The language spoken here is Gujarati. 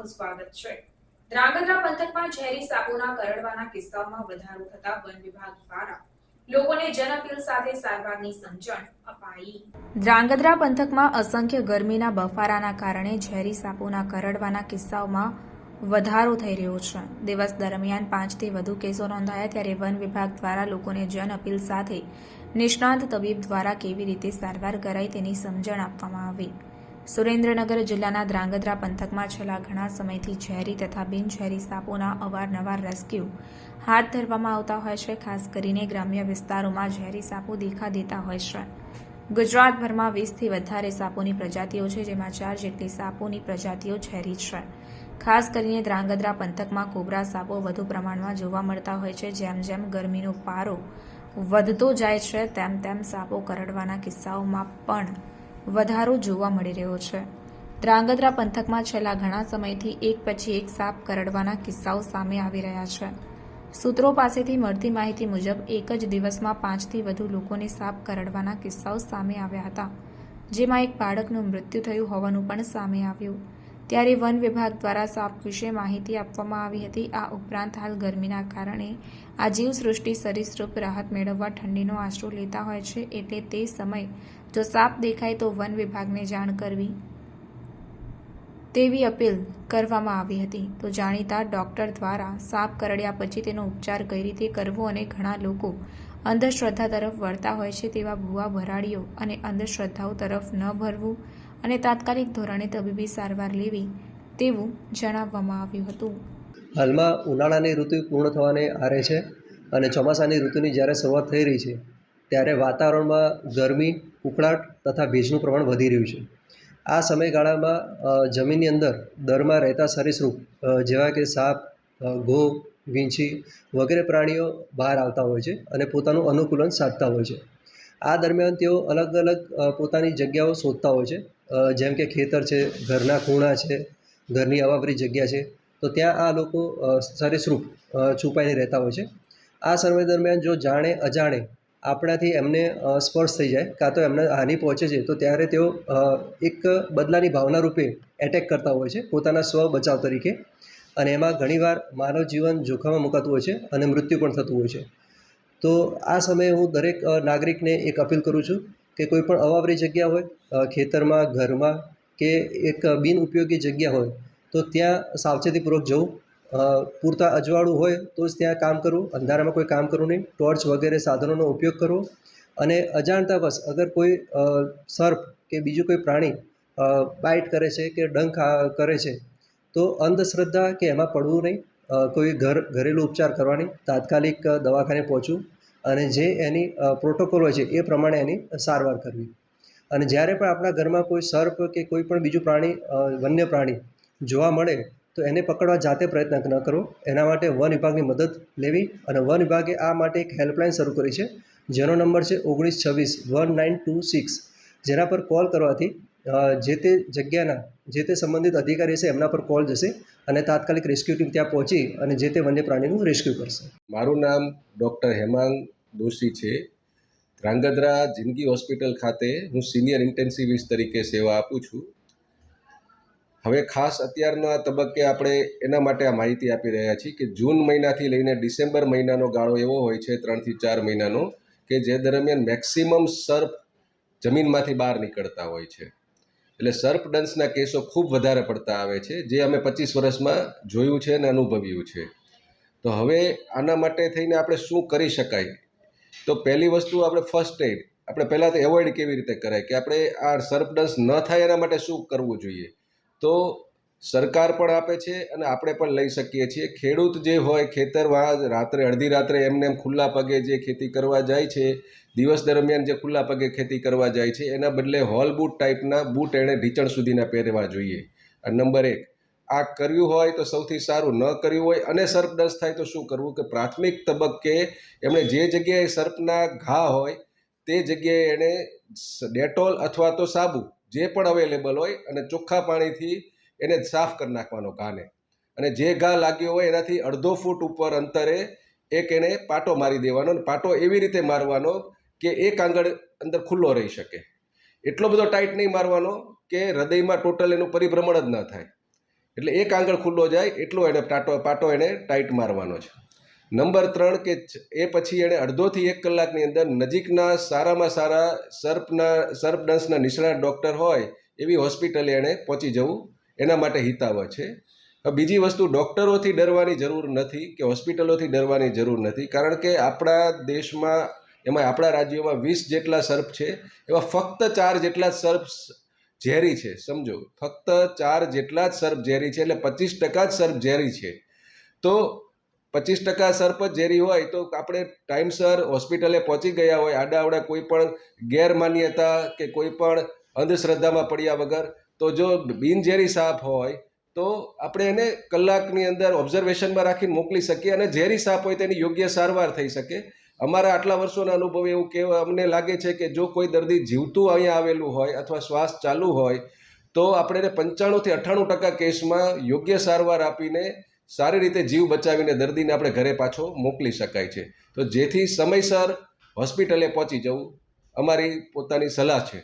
આપનું સ્વાગત છે। ધ્રાંગધ્રા પંથકમાં ઝેરી સાપોના કરડવાના કિસ્સાઓમાં વધારો થતા વન વિભાગ દ્વારા લોકોને જન અપીલ સાથે સારવારની સમજણ અપાઈ। ધ્રાંગધ્રા પંથકમાં અસંખ્ય ગરમીના બફારાના કારણે ઝેરી સાપોના કરડવાના કિસ્સાઓમાં વધારો થઈ રહ્યો છે। દિવસ દરમિયાન 5થી વધુ કેસો નોંધાયા ત્યારે વન વિભાગ દ્વારા લોકોને જન અપીલ સાથે નિષ્ણાત તબીબ દ્વારા કેવી રીતે સારવાર કરાય તેની સમજણ આપવામાં આવી। સુરેન્દ્રનગર જિલ્લાના ધ્રાંગધ્રા પંથકમાં છેલ્લા ઘણા સમયથી ઝેરી તથા બિનઝેરી સાપોના અવારનવાર રેસ્ક્યુ હાથ ધરવામાં આવતા હોય છે। ખાસ કરીને ગ્રામ્ય વિસ્તારોમાં ઝેરી સાપો દેખા દેતા હોય છે। ગુજરાતભરમાં 20થી વધારે સાપોની પ્રજાતિઓ છે, જેમાં 4 જેટલી સાપોની પ્રજાતિઓ ઝેરી છે। ખાસ કરીને ધ્રાંગધ્રા પંથકમાં કોબરા સાપો વધુ પ્રમાણમાં જોવા મળતા હોય છે। જેમ જેમ ગરમીનો પારો વધતો જાય છે તેમ તેમ સાપો કરડવાના કિસ્સાઓમાં પણ વધારો જોવા મળી રહ્યો છે। ધ્રાંગધ્રા પંથકમાં છેલ્લા ઘણા સમયથી એક પછી એક સાપ કરડવાના કિસ્સાઓ સામે આવી રહ્યા છે। સૂત્રો પાસેથી મળતી માહિતી મુજબ એક જ દિવસમાં 5થી વધુ લોકોને સાપ કરડવાના કિસ્સાઓ સામે આવ્યા હતા, જેમાં એક બાળકનું મૃત્યુ થયું હોવાનું પણ સામે આવ્યું। ત્યારે વન વિભાગ દ્વારા સાપ વિશે માહિતી આપવામાં આવી હતી। આ ઉપરાંત હાલ ગરમીના કારણે આ જીવસૃષ્ટિ સરીસૃપ રાહત મેળવવા ઠંડીનો આશરો લેતા હોય છે, એટલે તે સમયે જો સાપ દેખાય તો વન વિભાગને જાણ કરવી તેવી અપીલ કરવામાં આવી હતી। તો જાણીતા ડોક્ટર દ્વારા સાપ કરડ્યા પછી તેનો ઉપચાર કઈ રીતે કરવો અને ઘણા લોકો અંધશ્રદ્ધા તરફ વળતા હોય છે, તેવા ભુવા ભરાડીઓ અને અંધશ્રદ્ધાઓ તરફ ન ભરવું અને તાત્કાલિક ધોરણે તબીબી સારવાર લેવી તેવું જણાવવામાં આવ્યું હતું। હાલમાં ઉનાળાની ઋતુ પૂર્ણ થવાને આરે છે અને ચોમાસાની ઋતુની જ્યારે શરૂઆત થઈ રહી છે ત્યારે વાતાવરણમાં ગરમી, ઉકળાટ તથા ભેજનું પ્રમાણ વધી રહ્યું છે। આ સમયગાળામાં જમીનની અંદર દરમાં રહેતા સરીસૃપ જેવા કે સાપ, ઘો, વીંછી વગેરે પ્રાણીઓ બહાર આવતા હોય છે અને પોતાનું અનુકૂલન સાધતા હોય છે। આ દરમિયાન તેઓ અલગ અલગ પોતાની જગ્યાઓ શોધતા હોય છે, જેમ કે ખેતર છે, ઘરના ખૂણા છે, ઘરની અવાવરી જગ્યા છે, તો ત્યાં આ લોકો સરીસૃપ છુપાઈને રહેતા હોય છે। આ સમય દરમિયાન જો જાણે અજાણે આપણાથી એમને સ્પર્શ થઈ જાય કાં તો એમને હાનિ પહોંચે છે તો ત્યારે તેઓ એક બદલાની ભાવના રૂપે એટેક કરતા હોય છે પોતાના સ્વ બચાવ તરીકે, અને એમાં ઘણીવાર માનવ જીવન જોખમમાં મુકાતું હોય છે અને મૃત્યુ પણ થતું હોય છે। તો આ સમયે હું દરેક નાગરિકને એક અપીલ કરું છું કે કોઈ પણ અવાવરી જગ્યા હોય, ખેતરમાં, ઘરમાં કે એક બિનઉપયોગી જગ્યા હોય તો ત્યાં સાવચેતીપૂર્વક જવું, પૂરતા અજવાળું હોય તો જ ત્યાં કામ કરવું, અંધારામાં કોઈ કામ કરવું નહીં, ટોર્ચ વગેરે સાધનોનો ઉપયોગ કરવો, અને અજાણતાવશ અગર કોઈ સર્પ કે બીજું કોઈ પ્રાણી બાઇટ કરે છે કે ડંખ કરે છે તો અંધશ્રદ્ધા કે એમાં પડવું નહીં, કોઈ ઘરેલું ઉપચાર કરવાની, તાત્કાલિક દવાખાને પહોંચવું અને જે એની પ્રોટોકોલ હોય છે એ પ્રમાણે એની સારવાર કરવી। અને જ્યારે પણ આપણા ઘરમાં કોઈ સર્પ કે કોઈ પણ બીજું પ્રાણી, વન્ય પ્રાણી જોવા મળે તો એને પકડવા જાતે પ્રયત્ન ન કરવો, એના માટે વન વિભાગની મદદ લેવી। અને વન વિભાગે આ માટે એક હેલ્પલાઇન શરૂ કરી છે, જેનો નંબર છે 1926 1926, જેના પર કોલ કરવાથી જે તે જગ્યાના જે તે સંબંધિત અધિકારી છે એમના પર કોલ જશે અને તાત્કાલિક રેસ્ક્યુ ટીમ ત્યાં પહોંચી અને જે તે વન્ય પ્રાણીનું રેસ્ક્યુ કરશે। મારું નામ ડૉક્ટર હેમાંગ દોશી છે। ધ્રાંગધ્રા જિંદગી હોસ્પિટલ ખાતે હું સિનિયર ઇન્ટેન્સિવિસ્ટ તરીકે સેવા આપું છું। હવે ખાસ અત્યારના તબક્કે આપણે એના માટે આ માહિતી આપી રહ્યા છીએ કે જૂન મહિનાથી લઈને ડિસેમ્બર મહિનાનો ગાળો એવો હોય છે 3 થી 4 મહિનાનો કે જે દરમિયાન મેક્સિમમ સર્પ જમીનમાંથી બહાર નીકળતા હોય છે, એટલે સર્પ ડંસના કેસો ખૂબ વધારે પડતા આવે છે, જે અમે 25 વર્ષમાં જોયું છે અને અનુભવ્યું છે। તો હવે આના માટે થઈને આપણે શું કરી શકાય? તો પહેલી વસ્તુ આપણે ફર્સ્ટ એડ, આપણે પહેલાં તો એવોઇડ કેવી રીતે કરાય કે આપણે આ સર્પ ડંસ ન થાય એના માટે શું કરવું જોઈએ? તો સરકાર પણ આપે છે અને આપણે પણ લઈ શકીએ છીએ। ખેડૂત જે હોય ખેતરમાં રાત્રે અડધી રાત્રે એમને એમ ખુલ્લા પગે જે ખેતી કરવા જાય છે, દિવસ દરમિયાન જે ખુલ્લા પગે ખેતી કરવા જાય છે એના બદલે હોલ બૂટ ટાઈપના બૂટ એણે ઢીંચણ સુધીના પહેરવા જોઈએ। આ નંબર 1। આ કર્યું હોય તો સૌથી સારું, ન કર્યું હોય અને સર્પ ડંસ થાય તો શું કરવું કે પ્રાથમિક તબક્કે એમણે જે જગ્યાએ સર્પના ઘા હોય તે જગ્યાએ એણે ડેટોલ અથવા તો સાબુ જે પણ અવેલેબલ હોય અને ચોખ્ખા પાણીથી એને સાફ કરી નાખવાનો ઘાને, અને જે ઘા લાગ્યો હોય એનાથી અડધો ફૂટ ઉપર અંતરે એક એને પાટો મારી દેવાનો, અને પાટો એવી રીતે મારવાનો કે એક આંગળ અંદર ખુલ્લો રહી શકે, એટલો બધો ટાઈટ નહીં મારવાનો કે હૃદયમાં ટોટલ એનું પરિભ્રમણ જ ન થાય, એટલે એક આંગળ ખુલ્લો જાય એટલો એને પાટો એને ટાઈટ મારવાનો છે. નંબર 3 કે એ પછી એણે અડધોથી 1 કલાકની અંદર નજીકના સારામાં સારા સર્પદંશના નિષ્ણાત ડૉક્ટર હોય એવી હોસ્પિટલે એણે પહોંચી જવું એના માટે હિતાવહ છે. બીજી વસ્તુ, ડૉક્ટરોથી ડરવાની જરૂર નથી કે હોસ્પિટલોથી ડરવાની જરૂર નથી, કારણ કે આપણા દેશમાં, એમાં આપણા રાજ્યોમાં 20 જેટલા સર્પ છે, એમાં ફક્ત 4 જેટલા સર્પ ઝેરી છે. સમજો, ફક્ત 4 જેટલા જ સર્પ ઝેરી છે, એટલે 25% જ સર્પ ઝેરી છે. તો 25% સર્પ જ ઝેરી હોય તો આપણે ટાઈમસર હોસ્પિટલે પહોંચી ગયા હોય, આડાઅવડા કોઈ પણ ગેરમાન્યતા કે કોઈ પણ અંધશ્રદ્ધામાં પડ્યા વગર, તો જો બિનઝેરી સાપ હોય તો આપણે એને કલાકની અંદર ઓબ્ઝર્વેશનમાં રાખીને મોકલી શકીએ, અને ઝેરી સાપ હોય તેની યોગ્ય સારવાર થઈ શકે. અમારા આટલા વર્ષોના અનુભવ એવું કહેવા અમને લાગે છે કે જો કોઈ દર્દી જીવતું અહીંયા આવેલું હોય અથવા શ્વાસ ચાલુ હોય તો આપણે એને 95 થી 98% કેસમાં યોગ્ય સારવાર આપીને સારી રીતે જીવ બચાવીને દર્દીને આપણે ઘરે પાછો મોકલી શકાય છે. તો જેથી સમયસર હોસ્પિટલે પહોંચી જવું અમારી પોતાની સલાહ છે.